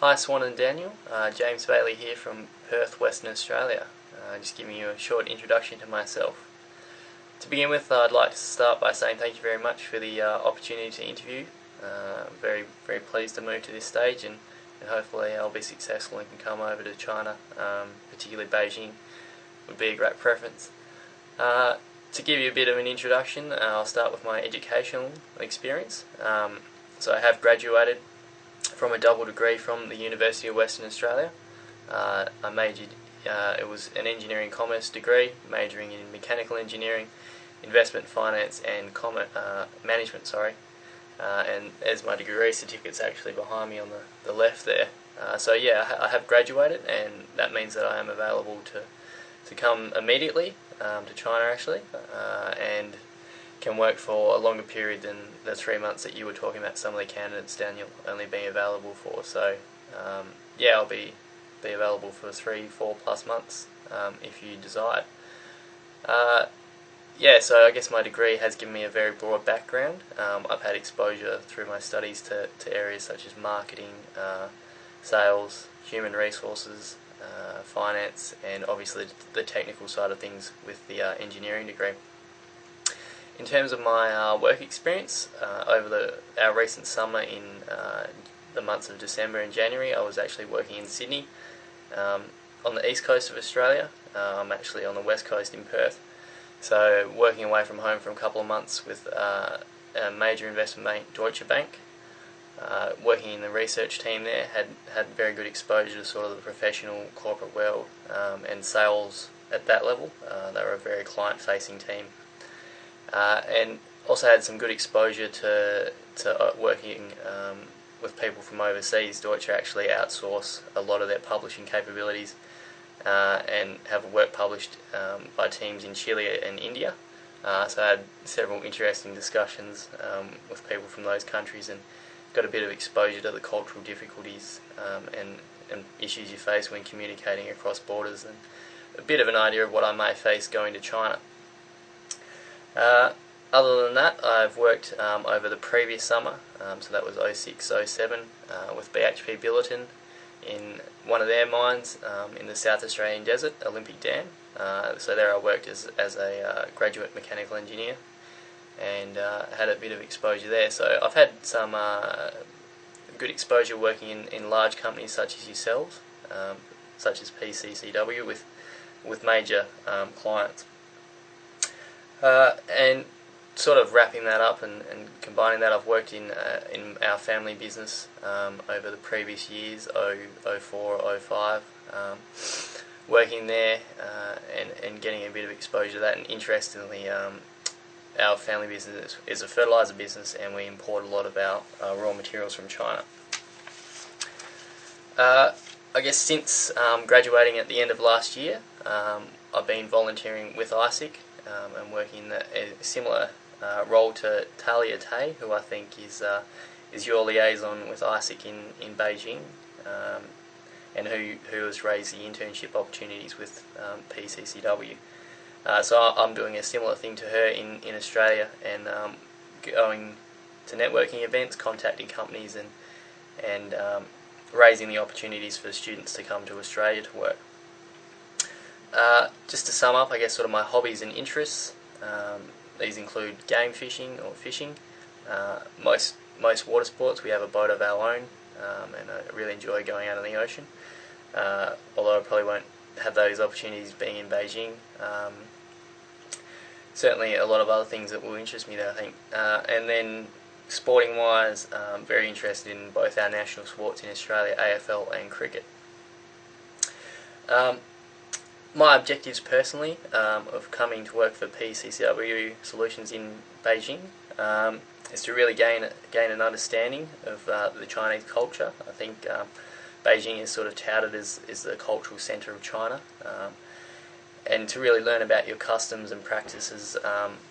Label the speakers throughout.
Speaker 1: Hi Swan and Daniel, James Bailey here from Perth, Western Australia. Just giving you a short introduction to myself. To begin with, I'd like to start by saying thank you very much for the opportunity to interview. Very pleased to move to this stage, and hopefully I'll be successful and can come over to China, particularly Beijing would be a great preference. To give you a bit of an introduction, I'll start with my educational experience. So I have graduated from a double degree from the University of Western Australia. I majored, it was an engineering commerce degree, majoring in mechanical engineering, investment finance and management, and as my degree certificate's actually behind me on the left there. So yeah, I have graduated, and that means that I am available to come immediately to China actually, and can work for a longer period than the 3 months that you were talking about some of the candidates, Daniel, only being available for. So yeah, I'll be available for 3-4 plus months if you desire. Yeah, so I guess my degree has given me a very broad background. I've had exposure through my studies to areas such as marketing, sales, human resources, finance, and obviously the technical side of things with the engineering degree. In terms of my work experience, over our recent summer in the months of December and January, I was actually working in Sydney, on the east coast of Australia. I'm actually on the west coast in Perth, so working away from home for a couple of months with a major investment bank, Deutsche Bank. Working in the research team there, had very good exposure to sort of the professional corporate world and sales at that level. They were a very client-facing team. And also had some good exposure to working with people from overseas. Deutsche actually outsource a lot of their publishing capabilities and have work published by teams in Chile and India. So I had several interesting discussions with people from those countries and got a bit of exposure to the cultural difficulties and issues you face when communicating across borders, and a bit of an idea of what I may face going to China. Other than that, I've worked over the previous summer, so that was 06-07, with BHP Billiton in one of their mines in the South Australian desert, Olympic Dam. So there I worked as a graduate mechanical engineer, and had a bit of exposure there. So I've had some good exposure working in large companies such as yourselves, such as PCCW, with major clients. And sort of wrapping that up and combining that, I've worked in our family business over the previous years, 04, 05, working there and getting a bit of exposure to that. And interestingly, our family business is a fertilizer business, and we import a lot of our raw materials from China. I guess since graduating at the end of last year, I've been volunteering with ISIC and working in a similar role to Talia Tay, who I think is your liaison with ISIC in Beijing, and who has raised the internship opportunities with PCCW. So I'm doing a similar thing to her in Australia, and going to networking events, contacting companies, and raising the opportunities for students to come to Australia to work. Just to sum up, I guess sort of my hobbies and interests, these include game fishing or fishing, most water sports. We have a boat of our own, and I really enjoy going out in the ocean, although I probably won't have those opportunities being in Beijing. Certainly a lot of other things that will interest me there, I think. And then sporting wise, very interested in both our national sports in Australia, AFL and cricket. My objectives personally of coming to work for PCCW Solutions in Beijing is to really gain an understanding of the Chinese culture. I think Beijing is sort of touted as the cultural centre of China, and to really learn about your customs and practices,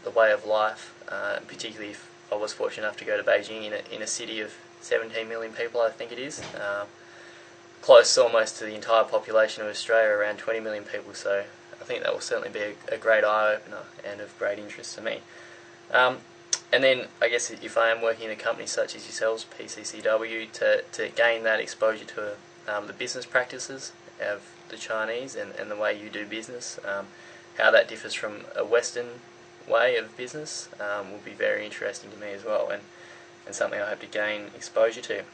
Speaker 1: the way of life, particularly if I was fortunate enough to go to Beijing in a city of 17 million people, I think it is. Close almost to the entire population of Australia, around 20 million people, so I think that will certainly be a great eye-opener and of great interest to me. And then I guess if I am working in a company such as yourselves, PCCW, to gain that exposure to the business practices of the Chinese and the way you do business, how that differs from a Western way of business will be very interesting to me as well, and something I hope to gain exposure to.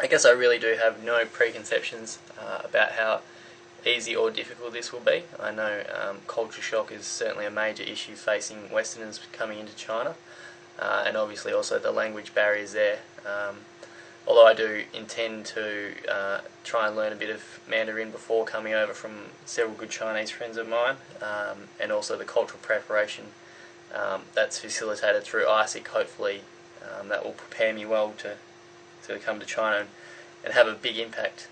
Speaker 1: I guess I really do have no preconceptions about how easy or difficult this will be. I know culture shock is certainly a major issue facing Westerners coming into China, and obviously also the language barriers there. Although I do intend to try and learn a bit of Mandarin before coming over from several good Chinese friends of mine, and also the cultural preparation that's facilitated through ISIC, hopefully that will prepare me well to come to China and have a big impact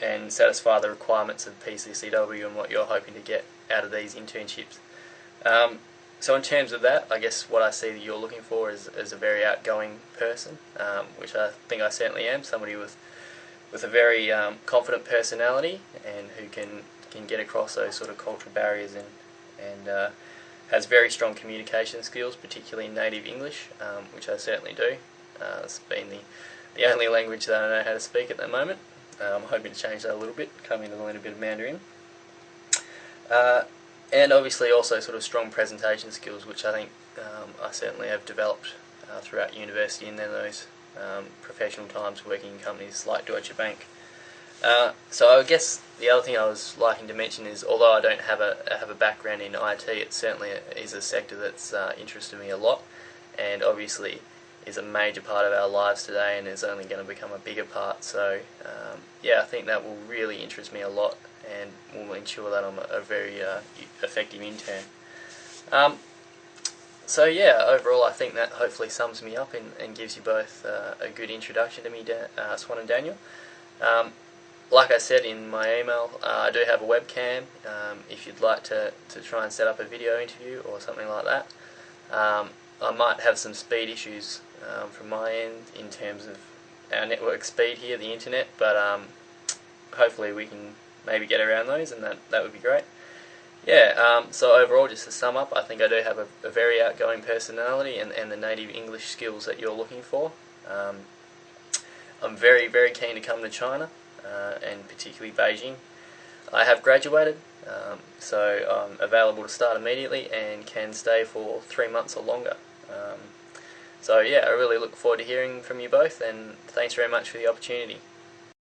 Speaker 1: and satisfy the requirements of PCCW and what you're hoping to get out of these internships. So in terms of that, I guess what I see that you're looking for is a very outgoing person, which I think I certainly am, somebody with a very confident personality and who can get across those sort of cultural barriers and has very strong communication skills, particularly in native English, which I certainly do. It's been the only language that I know how to speak at the moment. I'm hoping to change that a little bit, coming to learn a bit of Mandarin. And obviously also sort of strong presentation skills, which I think I certainly have developed throughout university and then those professional times working in companies like Deutsche Bank. So I guess the other thing I was liking to mention is, although I don't have a background in IT, it certainly is a sector that's interested me a lot, and obviously is a major part of our lives today and is only going to become a bigger part. So yeah, I think that will really interest me a lot and will ensure that I'm a very effective intern. So yeah, overall I think that hopefully sums me up and gives you both a good introduction to me, Swan and Daniel. Like I said in my email, I do have a webcam if you'd like to try and set up a video interview or something like that. I might have some speed issues from my end in terms of our network speed here, the internet, but hopefully we can maybe get around those, and that would be great. Yeah, so overall, just to sum up, I think I do have a very outgoing personality and the native English skills that you're looking for. I'm very, very keen to come to China, and particularly Beijing. I have graduated, so I'm available to start immediately and can stay for 3 months or longer. So yeah, I really look forward to hearing from you both, and thanks very much for the opportunity.